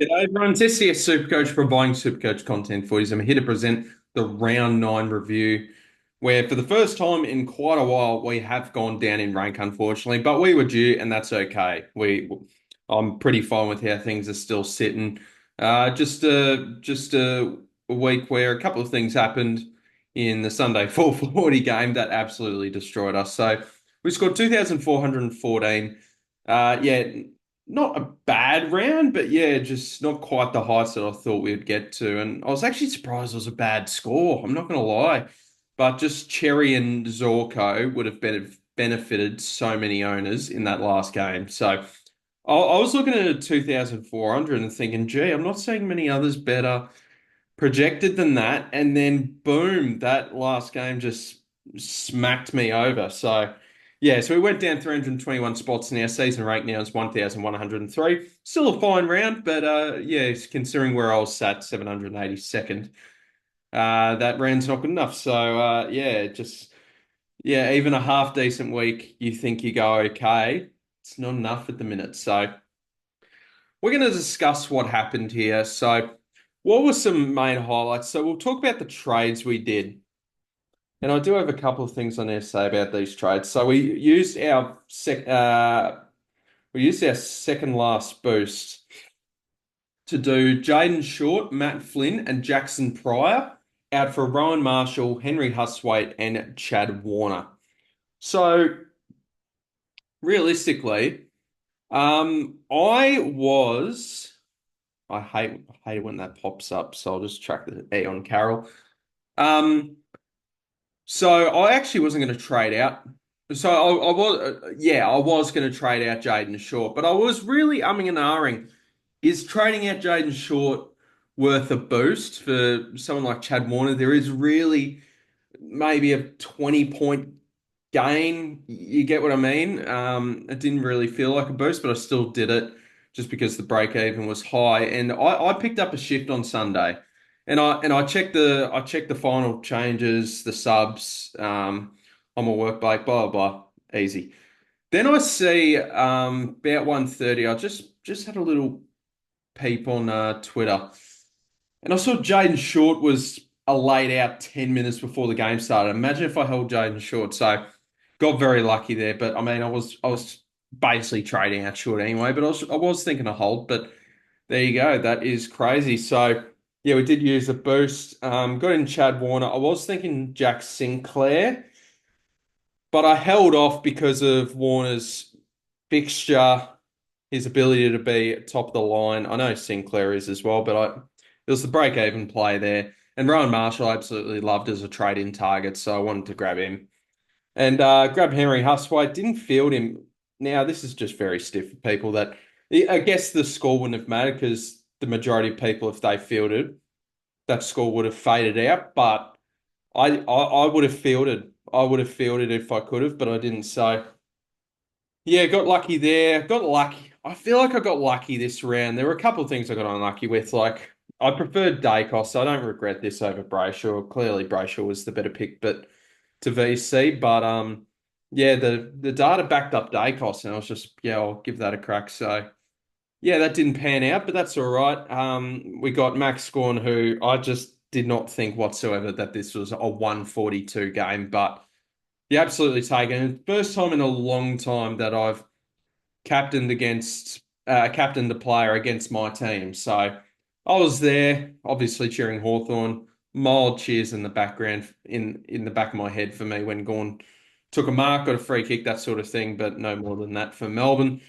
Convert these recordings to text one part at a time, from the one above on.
G'day everyone, it's SDS SuperCoach providing SuperCoach content for you. I'm here to present the round nine review, where for the first time in quite a while we have gone down in rank, unfortunately, but we were due, and that's okay. I'm pretty fine with how things are still sitting. Just a week where a couple of things happened in the Sunday 440 game that absolutely destroyed us. So we scored 2,414. Yeah, not a bad round, but yeah, just not quite the heights that I thought we'd get to. And I was actually surprised it was a bad score. I'm not going to lie. But just Cherry and Zorko would have benefited so many owners in that last game. So I was looking at 2,400 and thinking, gee, I'm not seeing many others better projected than that. And then boom, that last game just smacked me over. So yeah, so we went down 321 spots and our season rank now is 1,103. Still a fine round, but yeah, considering where I was sat, 782nd, that round's not good enough. So yeah, just yeah, even a half decent week, you think you go okay. It's not enough at the minute. So we're going to discuss what happened here. So, what were some main highlights? So, we'll talk about the trades we did. And I do have a couple of things I need to say about these trades. So, we used our second last boost to do Jaden Short, Matt Flynn, and Jackson Pryor out for Rowan Marshall, Henry Hustwaite, and Chad Warner. So, realistically, I was. I hate it when that pops up, so I'll just track the E on Carroll. Um, so I actually wasn't going to trade out. So I was, yeah, I was going to trade out Jaden Short, but I was really umming and ahhing. Is trading out Jaden Short worth a boost for someone like Chad Warner? There is really maybe a 20-point gain. You get what I mean? It didn't really feel like a boost, but I still did it just because the break even was high. And I picked up a shift on Sunday, and I checked the final changes, the subs, on my work bike, blah blah blah, easy. Then I see about 1:30. I just had a little peep on Twitter, and I saw Jaden Short was a laid out 10 minutes before the game started. Imagine if I held Jaden Short. So got very lucky there. But I mean, I was basically trading out Short anyway. But I was thinking a hold. But there you go. That is crazy. So yeah, we did use a boost. Got in Chad Warner. I was thinking Jack Sinclair, but I held off because of Warner's fixture, his ability to be top of the line. I know Sinclair is as well, but it was the break-even play there. And Rowan Marshall I absolutely loved as a trade-in target, so I wanted to grab him. And grab Henry Hustwaite. Didn't field him. Now, this is just very stiff for people that I guess the score wouldn't have mattered because the majority of people, if they fielded, that score would have faded out. But I would have fielded. I would have fielded if I could have, but I didn't. So yeah, got lucky there. Got lucky. I feel like I got lucky this round. There were a couple of things I got unlucky with. Like I preferred Dacos, so I don't regret this over Brayshaw. Clearly, Brayshaw was the better pick, but to VC. But yeah, the data backed up Dacos, and I was just yeah, I'll give that a crack. So yeah, that didn't pan out, but that's all right. We got Max Scorn, who I just did not think whatsoever that this was a 142 game, but yeah, absolutely taken. First time in a long time that I've captained the player against my team. So I was there, obviously cheering Hawthorn. Mild cheers in the background, in the back of my head for me when Gorn took a mark, got a free kick, that sort of thing, but no more than that for Melbourne.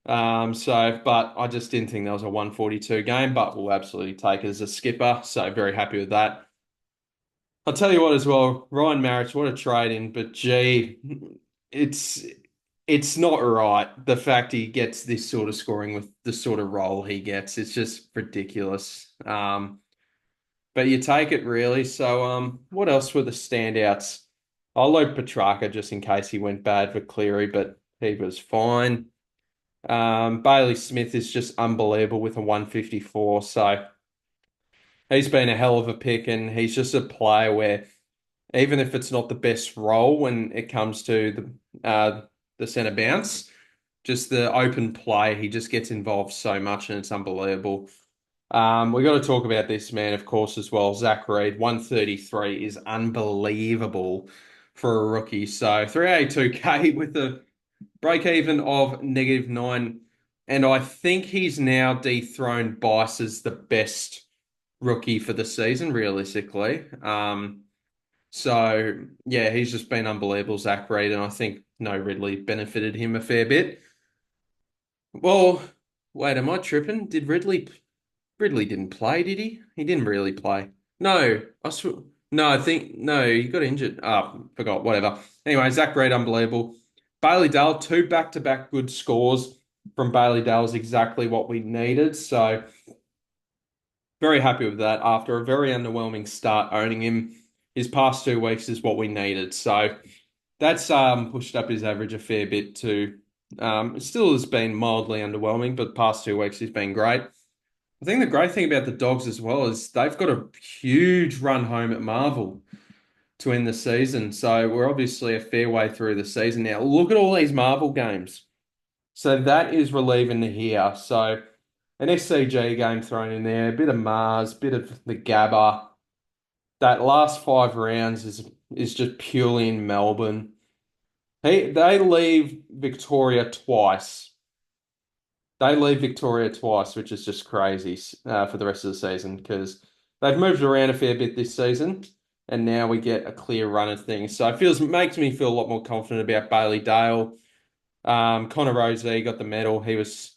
But I just didn't think that was a 142 game, but we'll absolutely take it as a skipper. So very happy with that. I'll tell you what as well, Ryan Marriott, what a trade in, but gee, it's it's not right. The fact he gets this sort of scoring with the sort of role he gets, it's just ridiculous. But you take it really. So what else were the standouts? I'll load Petrarca just in case he went bad for Cleary, but he was fine. Bailey Smith is just unbelievable with a 154. So he's been a hell of a pick, and he's just a player where even if it's not the best role when it comes to the centre bounce, Just the open play. He just gets involved so much and it's unbelievable. We got to talk about this man, of course, as well. Zach Reid, 133 is unbelievable for a rookie. So 382K with a break even of -9. And I think he's now dethroned Bice as the best rookie for the season, realistically. So yeah, he's just been unbelievable, Zach Reid, and I think no Ridley benefited him a fair bit. Well, wait, am I tripping? Did Ridley didn't play, did he? He didn't really play. No, no, I think no, he got injured. Forgot, whatever. Anyway, Zach Reid, unbelievable. Bailey Dale, two back-to-back good scores from Bailey Dale is exactly what we needed. So very happy with that. After a very underwhelming start owning him, his past 2 weeks is what we needed. So that's pushed up his average a fair bit too. It still has been mildly underwhelming, but the past 2 weeks he's been great. I think the great thing about the Dogs as well is they've got a huge run home at Marvel to end the season. So we're obviously a fair way through the season now. Look at all these Marvel games. So that is relieving to hear. So an SCG game thrown in there, a bit of Mars, bit of the Gabba. That last 5 rounds is just purely in Melbourne. They leave Victoria twice. They leave Victoria twice, which is just crazy for the rest of the season because they've moved around a fair bit this season, and now we get a clear run of things. So makes me feel a lot more confident about Bailey Dale. Connor Rosie got the medal. He was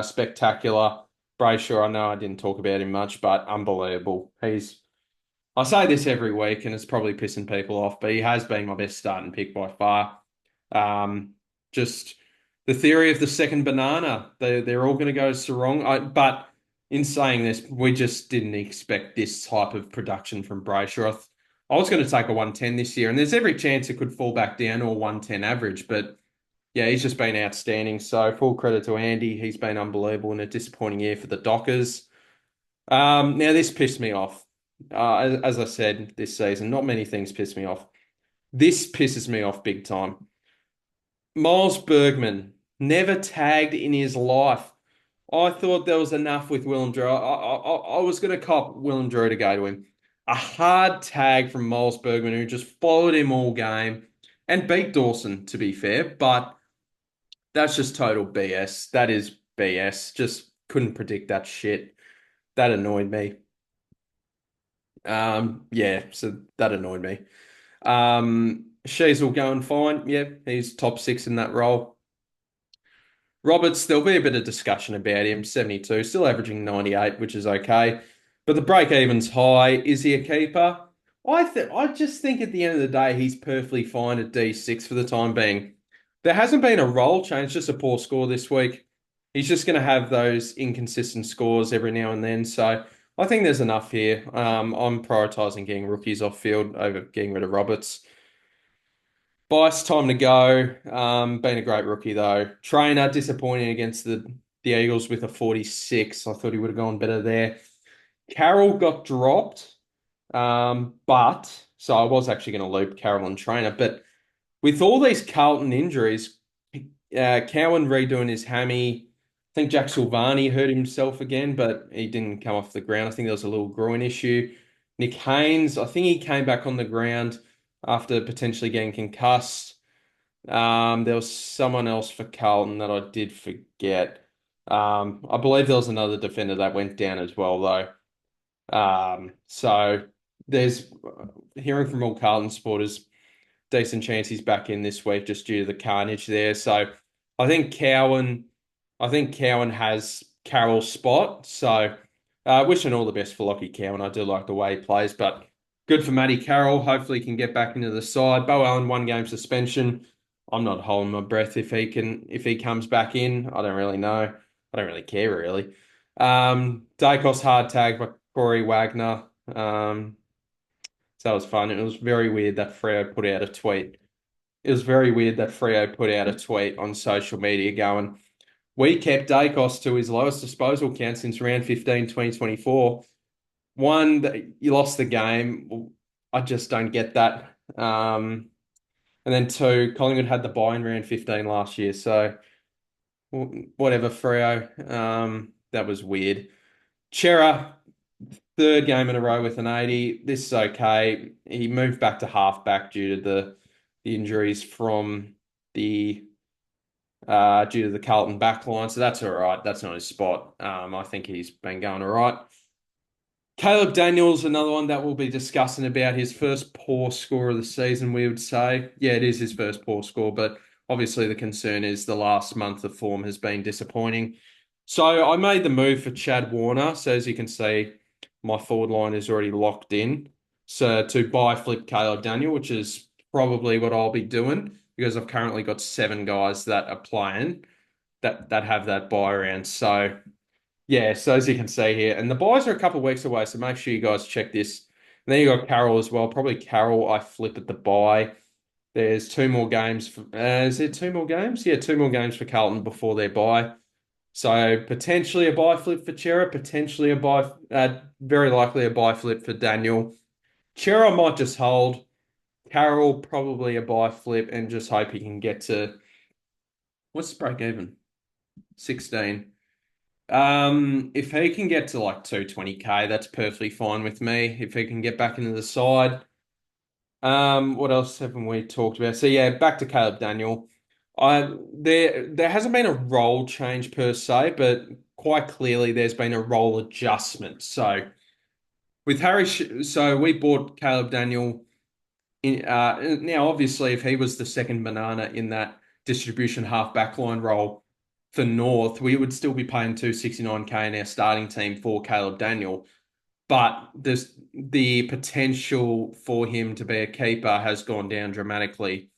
spectacular. Brayshaw, I know I didn't talk about him much, but unbelievable. I say this every week, and it's probably pissing people off, but he has been my best starting pick by far. Um, just the theory of the second banana. They're all going to go Sarong. But in saying this, we just didn't expect this type of production from Brayshaw. I was going to take a 110 this year, and there's every chance it could fall back down to a 110 average, but yeah, he's just been outstanding. So full credit to Andy. He's been unbelievable in a disappointing year for the Dockers. Now this pissed me off. As I said this season, not many things piss me off. This pisses me off big time. Miles Bergman never tagged in his life. I thought there was enough with Willem Drew. I was going to cop Willem Drew to go to him. A hard tag from Miles Bergman, who just followed him all game and beat Dawson, to be fair. But that's just total BS. That is BS. Just couldn't predict that shit. That annoyed me. Yeah, so that annoyed me. She's all going fine. Yeah, he's top six in that role. Roberts, there'll be a bit of discussion about him. 72, still averaging 98, which is okay. But the break even's high. Is he a keeper? I just think at the end of the day, he's perfectly fine at D6 for the time being. There hasn't been a role change, just a poor score this week. He's just going to have those inconsistent scores every now and then. So I think there's enough here. I'm prioritising getting rookies off field over getting rid of Roberts. Bice, time to go. Been a great rookie though. Trainer, disappointing against the Eagles with a 46. I thought he would have gone better there. Carroll got dropped. But so I was actually going to loop Carroll and Trainer, but with all these Carlton injuries, Cowan redoing his hammy. I think Jack Silvani hurt himself again, but he didn't come off the ground. I think there was a little groin issue. Nick Haynes, I think he came back on the ground after potentially getting concussed. There was someone else for Carlton that I did forget. I believe there was another defender that went down as well, though. So there's hearing from all Carlton supporters, decent chance he's back in this week just due to the carnage there. So I think Cowan, I think Cowan has Carroll's spot. So wishing all the best for Lockie Cowan. I do like the way he plays, but good for Matty Carroll. Hopefully he can get back into the side. Bo Allen, 1 game suspension. I'm not holding my breath if he comes back in. I don't really know. I don't really care really. Dacos hard tag by Corey Wagner. So that was fun. It was very weird that Freo put out a tweet. It was very weird that Freo put out a tweet on social media going, we kept Dacos to his lowest disposal count since round 15, 2024. One, that you lost the game. I just don't get that. And then two, Collingwood had the bye in round 15 last year. So Whatever, Freo. That was weird. Chera, third game in a row with an 80. This is okay. He moved back to halfback due to the injuries from the due to the Carlton backline, so that's all right. That's not his spot. I think he's been going all right. Caleb Daniels, another one that we'll be discussing about his first poor score of the season, we would say. Yeah, it is his first poor score, but obviously the concern is the last month of form has been disappointing. So I made the move for Chad Warner. So as you can see, my forward line is already locked in. So to buy flip Caleb Daniel, which is probably what I'll be doing because I've currently got seven guys that are playing that have that buy around. So yeah, so as you can see here, and the buys are a couple of weeks away, so make sure you guys check this. And then you got Carroll as well. Probably Carroll, I flip at the buy. There's two more games. Is there two more games? Yeah, two more games for Carlton before their buy. So potentially a buy flip for Chera, potentially a buy, very likely a buy flip for Daniel. Chera might just hold. Carroll probably a buy flip and just hope he can get to what's the break even? 16. If he can get to like 220K, that's perfectly fine with me. If he can get back into the side. What else haven't we talked about? So yeah, back to Caleb Daniel. There hasn't been a role change per se, but quite clearly there's been a role adjustment. So with so we bought Caleb Daniel now obviously if he was the second banana in that distribution half backline role for North, we would still be paying 269K in our starting team for Caleb Daniel. But the potential for him to be a keeper has gone down dramatically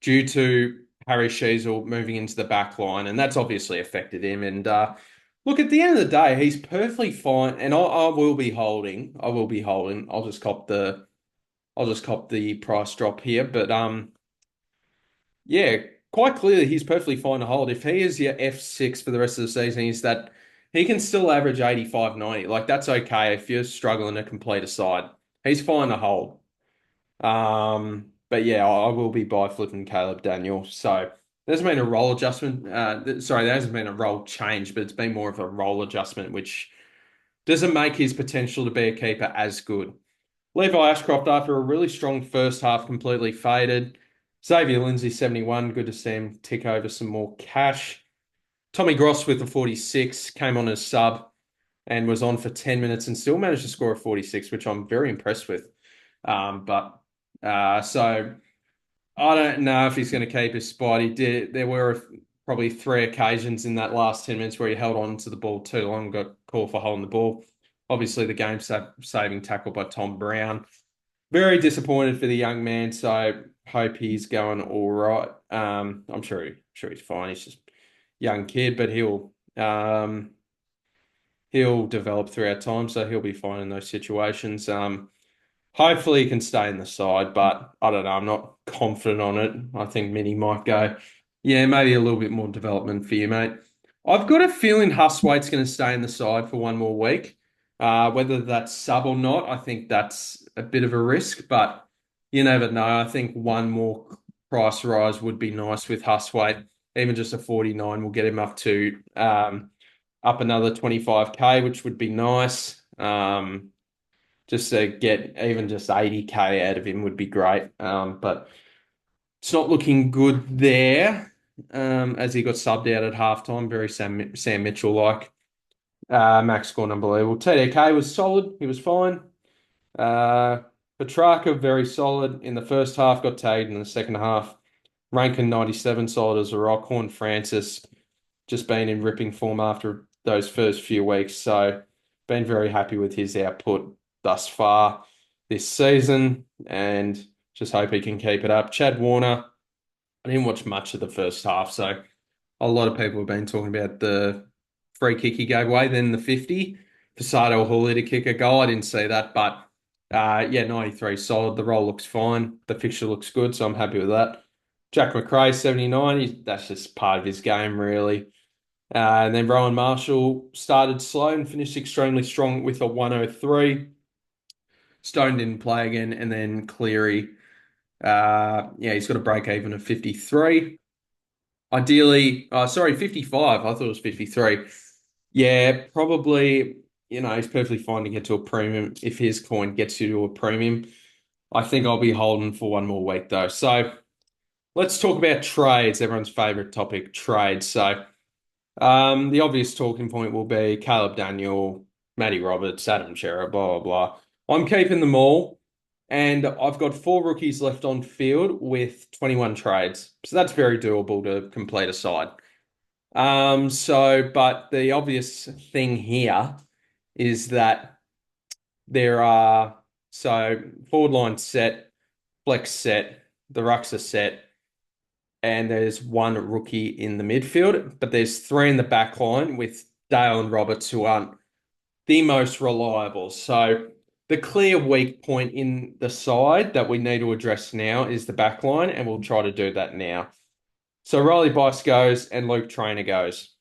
due to Harry Sheezel moving into the back line, and that's obviously affected him. And look, at the end of the day, he's perfectly fine, and I will be holding. I will be holding. I'll just cop the price drop here, but yeah, quite clearly he's perfectly fine to hold. If he is your F6 for the rest of the season, is that he can still average 85, 90. Like that's okay if you're struggling to complete a side. He's fine to hold. But yeah, I will be buy flipping Caleb Daniel. So there's been a role adjustment. Sorry, there hasn't been a role change, but it's been more of a role adjustment, which doesn't make his potential to be a keeper as good. Levi Ashcroft, after a really strong first half, completely faded. Xavier Lindsay, 71. Good to see him tick over some more cash. Tommy Gross with a 46 came on as sub and was on for 10 minutes and still managed to score a 46, which I'm very impressed with. But so I don't know if he's going to keep his spot. He did. There were probably three occasions in that last 10 minutes where he held on to the ball too long, got called for holding the ball. Obviously, the game-saving tackle by Tom Brown. Very disappointed for the young man, so hope he's going all right. I'm sure he's fine. He's just a young kid, but he'll develop throughout time, so he'll be fine in those situations. Hopefully he can stay in the side, but I don't know. I'm not confident on it. I think Minnie might go, yeah, maybe a little bit more development for you, mate. I've got a feeling Hustwaite's going to stay in the side for one more week. Whether that's sub or not, I think that's a bit of a risk, but you never know. I think one more price rise would be nice with Hustwaite. Even just a 49 will get him up to up another 25K, which would be nice. Just to get even just 80K out of him would be great. But it's not looking good there. As he got subbed out at halftime, very Sam Mitchell like. Max scored unbelievable. TDK was solid. He was fine. Uh, Petrarca, very solid in the first half, got tagged in the second half. Rankin, 97, solid as a rock. Horn Francis, just been in ripping form after those first few weeks. So, been very happy with his output thus far this season and just hope he can keep it up. Chad Warner, I didn't watch much of the first half, so a lot of people have been talking about the free kick he gave away, then the 50 for Sado Hawley to kick a goal. I didn't see that, but yeah, 93 solid. The role looks fine. The fixture looks good, so I'm happy with that. Jack McRae, 79. That's just part of his game, really. And then Rowan Marshall started slow and finished extremely strong with a 103. Stone didn't play again, and then Cleary, yeah, he's got a break even of 53. Ideally, sorry, 55. I thought it was 53. Yeah, probably, he's perfectly fine to get to a premium if his coin gets you to a premium. I think I'll be holding for one more week though. So let's talk about trades, everyone's favorite topic, trades. So the obvious talking point will be Caleb Daniel, Matty Roberts, Adam Cerra, blah, blah, blah. I'm keeping them all, and I've got four rookies left on field with 21 trades. So that's very doable to complete a side. But the obvious thing here is that there are, so forward line set, flex set, the rucks are set, and there's one rookie in the midfield, but there's three in the back line with Dale and Roberts who aren't the most reliable. So the clear weak point in the side that we need to address now is the back line, and we'll try to do that now. So Riley Bice goes and Luke Trainer goes.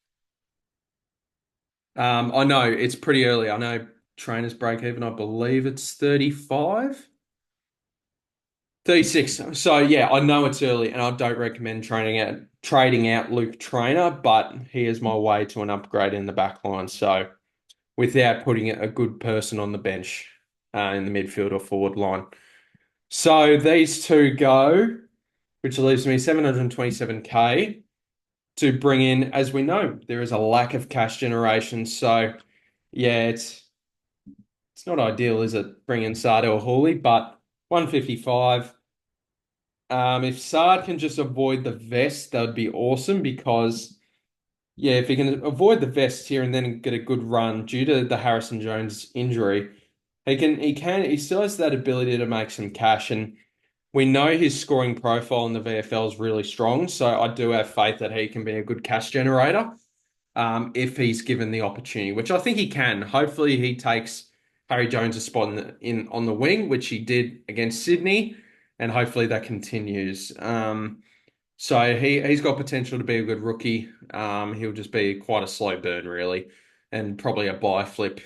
I know it's pretty early. I know Trainer's break even, I believe it's 35. 36. So yeah, I know it's early and I don't recommend trading out Luke Trainer, but he is my way to an upgrade in the back line. So without putting a good person on the bench in the midfield or forward line. So these two go, which leaves me 727k to bring in, as we know, there is a lack of cash generation. So yeah, it's not ideal, is it, bringing Sard or Hawley, but 155. If Sard can just avoid the vest, that would be awesome because, yeah, if he can avoid the vest here and then get a good run due to the Harrison Jones injury, he still has that ability to make some cash. And we know his scoring profile in the VFL is really strong. So I do have faith that he can be a good cash generator if he's given the opportunity, which I think he can. Hopefully, he takes Harry Jones' spot on the wing, which he did against Sydney, and hopefully that continues. So he's got potential to be a good rookie. He'll just be quite a slow burn, really, and probably a buy flip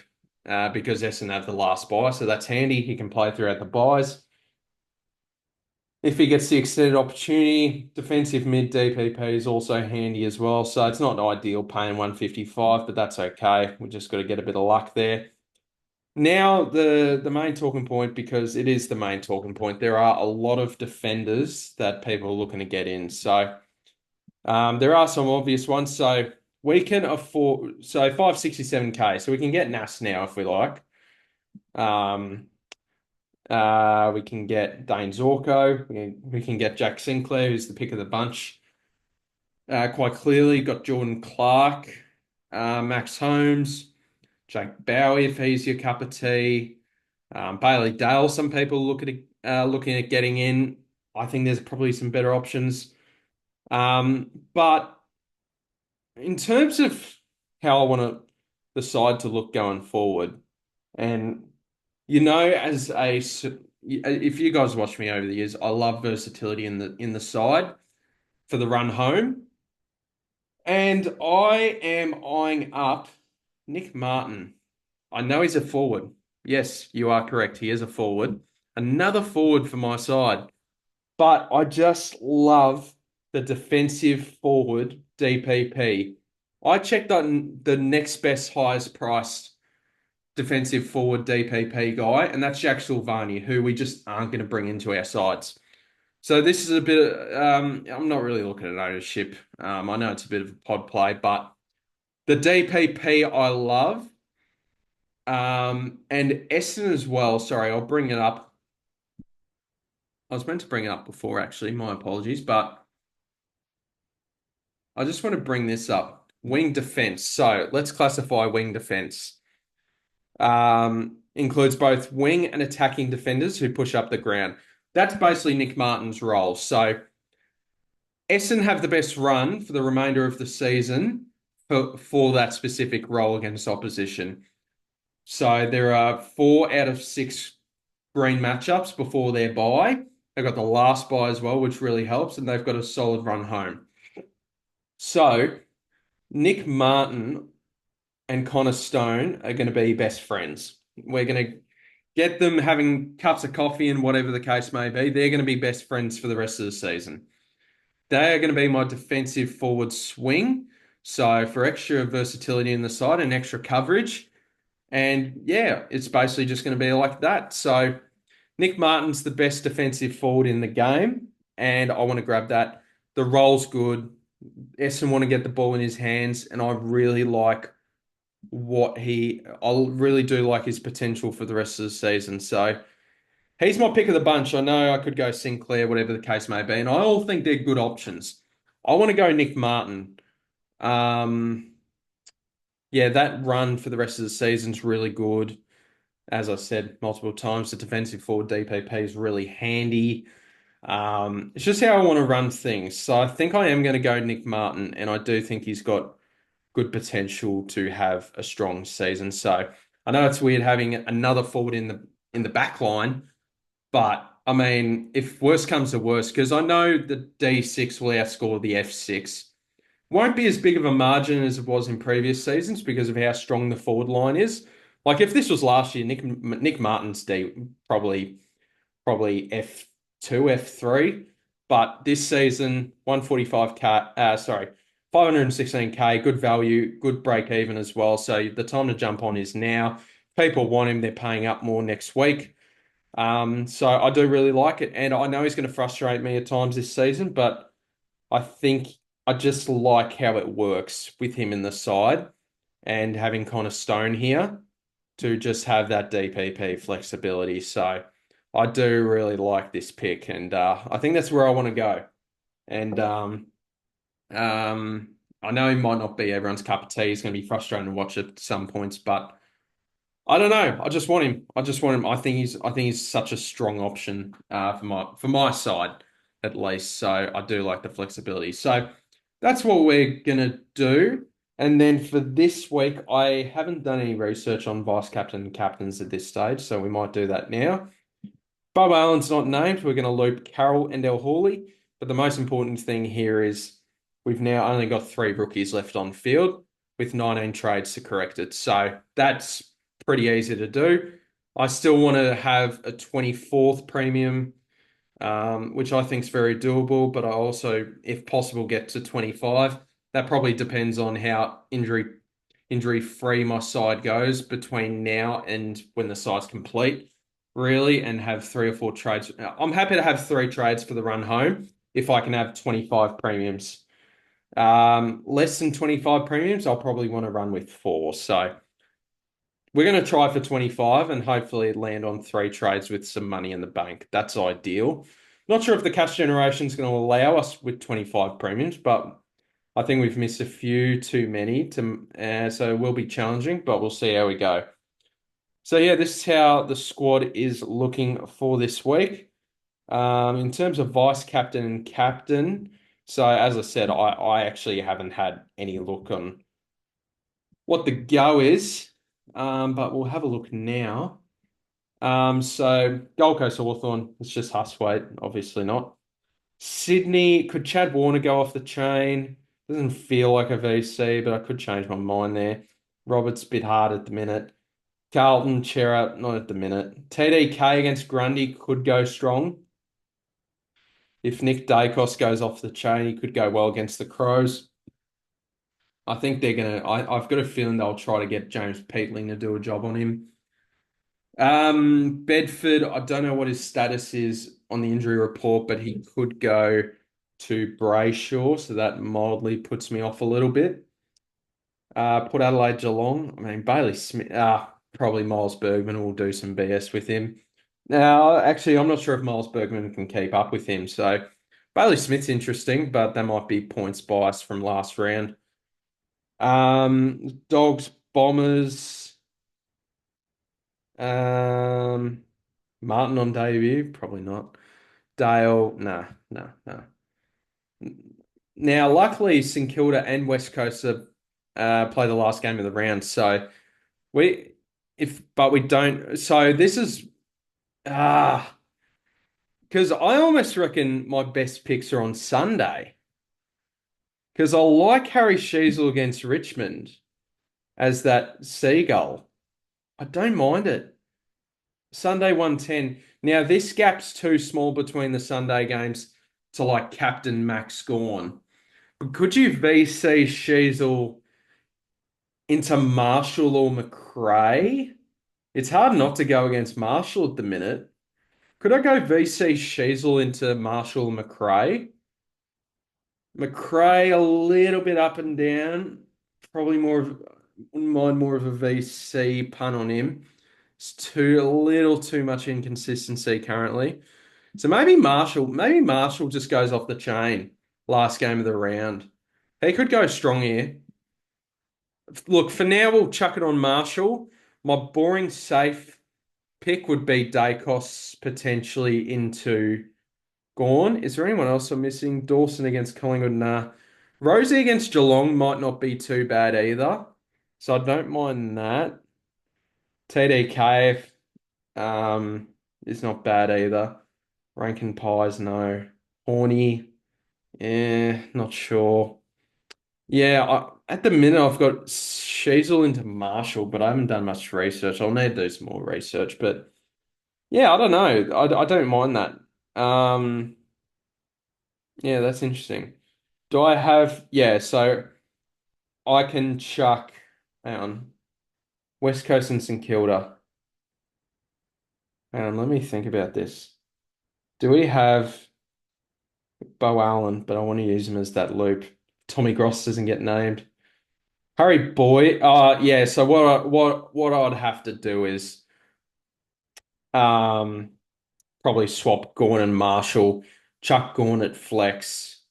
because Essendon have the last buy, so that's handy. He can play throughout the buys. If he gets the extended opportunity, defensive mid DPP is also handy as well. So it's not ideal paying 155, but that's okay. We just got to get a bit of luck there. Now the main talking point, because it is the main talking point, there are a lot of defenders that people are looking to get in. So there are some obvious ones. So we can afford 567k. So we can get Nas now if we like. Um, we can get Dane Zorko. We can get Jack Sinclair, who's the pick of the bunch. Quite clearly, got Jordan Clark, Max Holmes, Jake Bowie, if he's your cup of tea. Bailey Dale, some people looking at getting in. I think there's probably some better options. But in terms of how I want the side to look going forward, and if you guys watch me over the years, I love versatility in the side for the run home. And I am eyeing up Nick Martin. I know he's a forward. Yes, you are correct. He is a forward. Another forward for my side. But I just love the defensive forward DPP. I checked on the next best highest priced defensive forward DPP guy, and that's Jack Silvani, who we just aren't going to bring into our sides. So this is a bit. I'm not really looking at ownership. I know it's a bit of a pod play, but the DPP I love, and Essendon as well. Sorry, I'll bring it up. I was meant to bring it up before, actually. My apologies, but I just want to bring this up. Wing defense. So let's classify wing defense. Includes both wing and attacking defenders who push up the ground. That's basically Nick Martin's role. So Essendon have the best run for the remainder of the season for that specific role against opposition. So there are 4 out of 6 green matchups before their bye. They've got the last bye as well, which really helps, and they've got a solid run home. So Nick Martin and Connor Stone are going to be best friends. We're going to get them having cups of coffee and whatever the case may be. They're going to be best friends for the rest of the season. They are going to be my defensive forward swing. So for extra versatility in the side and extra coverage. And yeah, it's basically just going to be like that. So Nick Martin's the best defensive forward in the game, and I want to grab that. The role's good. Essendon want to get the ball in his hands, and I really like I really do like his potential for the rest of the season. So he's my pick of the bunch. I know I could go Sinclair, whatever the case may be, and I all think they're good options. I want to go Nick Martin. Um, yeah, that run for the rest of the season's really good. As I said multiple times, the defensive forward DPP is really handy. It's just how I want to run things. So I think I am going to go Nick Martin, and I do think he's got good potential to have a strong season. So I know it's weird having another forward in the back line, but I mean, if worst comes to worst, because I know the D6 will outscore the F6. Won't be as big of a margin as it was in previous seasons because of how strong the forward line is. Like if this was last year, Nick Martin's D probably F2, F3, but this season 145k, sorry, 516k, good value, good break even as well. So the time to jump on is now. People want him, they're paying up more next week. So I do really like it, and I know he's going to frustrate me at times this season, but I think I just like how it works with him in the side and having Connor Stone here to just have that DPP flexibility. So I do really like this pick, and I think that's where I want to go. And I know he might not be everyone's cup of tea. He's going to be frustrating to watch at some points, but I don't know. I just want him. I just want him. I think he's such a strong option for my side at least. So I do like the flexibility. So that's what we're gonna do. And then for this week, I haven't done any research on vice captain and captains at this stage, so we might do that now. Bob Allen's not named. We're going to loop Carroll and El Hawley. But the most important thing here is we've now only got three rookies left on field with 19 trades to correct it. So that's pretty easy to do. I still want to have a 24th premium, which I think is very doable. But I also, if possible, get to 25. That probably depends on how injury free my side goes between now and when the side's complete, really, and have three or four trades. I'm happy to have three trades for the run home if I can have 25 premiums. Less than 25 premiums, I'll probably want to run with four. So we're going to try for 25 and hopefully land on three trades with some money in the bank. That's ideal. Not sure if the cash generation is going to allow us with 25 premiums, but I think we've missed a few too many so it will be challenging, but we'll see how we go. So yeah, this is how the squad is looking for this week. In terms of vice captain and captain, so as I said, I actually haven't had any look on what the go is, but we'll have a look now. So Gold Coast Hawthorn, it's just Huswaite, obviously not. Sydney, could Chad Warner go off the chain? Doesn't feel like a VC, but I could change my mind there. Roberts, a bit hard at the minute. Carlton, Chera, not at the minute. TDK against Grundy could go strong. If Nick Dacos goes off the chain, he could go well against the Crows. I think they're gonna. I've got a feeling they'll try to get James Peatling to do a job on him. Bedford, I don't know what his status is on the injury report, but he could go to Brayshaw, so that mildly puts me off a little bit. Put Adelaide Geelong. I mean, Bailey Smith, probably Miles Bergman will do some BS with him. Now, actually, I'm not sure if Miles Bergman can keep up with him. So Bailey Smith's interesting, but that might be points bias from last round. Dogs, Bombers, Martin on debut, probably not. Dale, nah, nah, nah. Now, luckily, St Kilda and West Coast have play the last game of the round, so we but we don't. So this is ah because I almost reckon my best picks are on Sunday because I like Harry Sheezel against Richmond as that seagull. I don't mind it. Sunday 110. Now this gap's too small between the Sunday games. to like Captain Max Gorn. But could you VC Sheasel into Marshall or McRae? It's hard not to go against Marshall at the minute. Could I go VC Sheasel into Marshall or McRae? McRae a little bit up and down. Probably wouldn't mind more of a VC pun on him. A little too much inconsistency currently. So maybe Marshall just goes off the chain last game of the round. He could go strong here. Look, for now we'll chuck it on Marshall. My boring safe pick would be Dacos potentially into Gorn. Is there anyone else I'm missing? Dawson against Collingwood? Nah. Rosie against Geelong might not be too bad either. So I don't mind that. TDK is not bad either. Rankin Pies, no. Horny, not sure. Yeah, at the minute I've got Sheasel into Marshall, but I haven't done much research. I'll need to do some more research, but yeah, I don't know. I don't mind that. Yeah, that's interesting. Do I have, yeah, so I can chuck, hang on, West Coast and St Kilda. Hang on, let me think about this. Do we have Bo Allen, but I want to use him as that loop. Tommy Gross doesn't get named. Harry Boy, yeah, so what I'd have to do is um probably swap Gorn and Marshall, chuck Gorn at flex,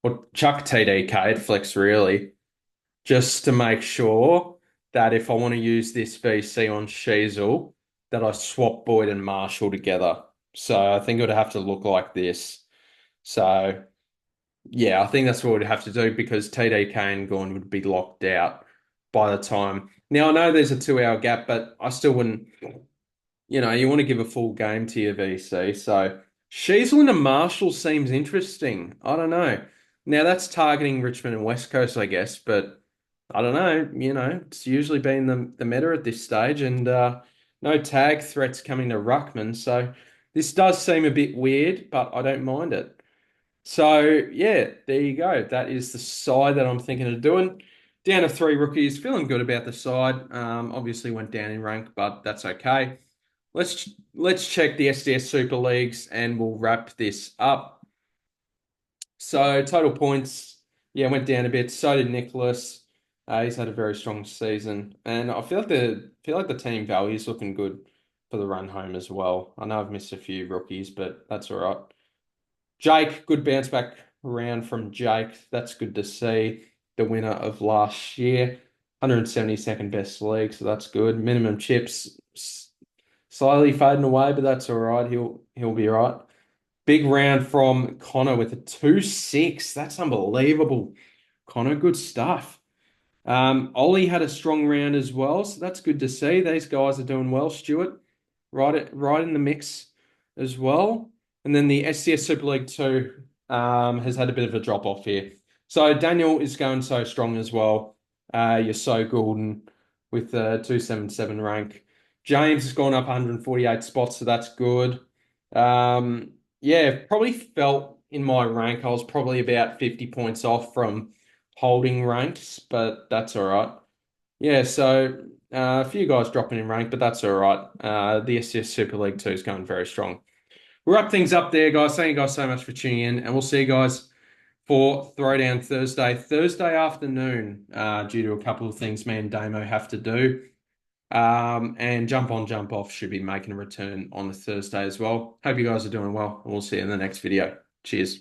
or chuck TDK at flex really, just to make sure that if I want to use this VC on Sheasel, that I swap Boyd and Marshall together. So I think it would have to look like this. So yeah, I think that's what we'd have to do because TDK and Gorn would be locked out by the time. Now I know there's a 2 hour gap, but I still wouldn't, you want to give a full game to your VC. So Sheasel and Marshall seems interesting. I don't know. Now that's targeting Richmond and West Coast, I guess, but I don't know. It's usually been the meta at this stage, and no tag threats coming to Ruckman. So this does seem a bit weird, but I don't mind it. So yeah, there you go. That is the side that I'm thinking of doing. Down to 3 rookies, feeling good about the side. Obviously went down in rank, but that's okay. Let's check the SDS Super Leagues and we'll wrap this up. So total points, yeah, went down a bit. So did Nicholas. He's had a very strong season, and I feel like the team value is looking good for the run home as well. I know I've missed a few rookies, but that's all right. Jake, good bounce back round from Jake. That's good to see. The winner of last year, 172nd best league, so that's good. Minimum chips slowly fading away, but that's all right. He'll be all right. Big round from Connor with a 2-6. That's unbelievable. Connor, good stuff. Ollie had a strong round as well, so that's good to see. These guys are doing well. Stuart, right in the mix as well. And then the SCS Super League 2 has had a bit of a drop off here. So Daniel is going so strong as well. You're so golden with the 277 rank. James has gone up 148 spots, so that's good. Yeah, probably felt in my rank I was probably about 50 points off from holding ranks, but that's all right. Yeah, so a few guys dropping in rank, but that's all right. The SCS Super League 2 is going very strong. We'll wrap things up there, guys. Thank you guys so much for tuning in, and we'll see you guys for Throwdown Thursday afternoon, due to a couple of things me and Damo have to do. And Jump On, Jump Off should be making a return on the Thursday as well. Hope you guys are doing well, and we'll see you in the next video. Cheers.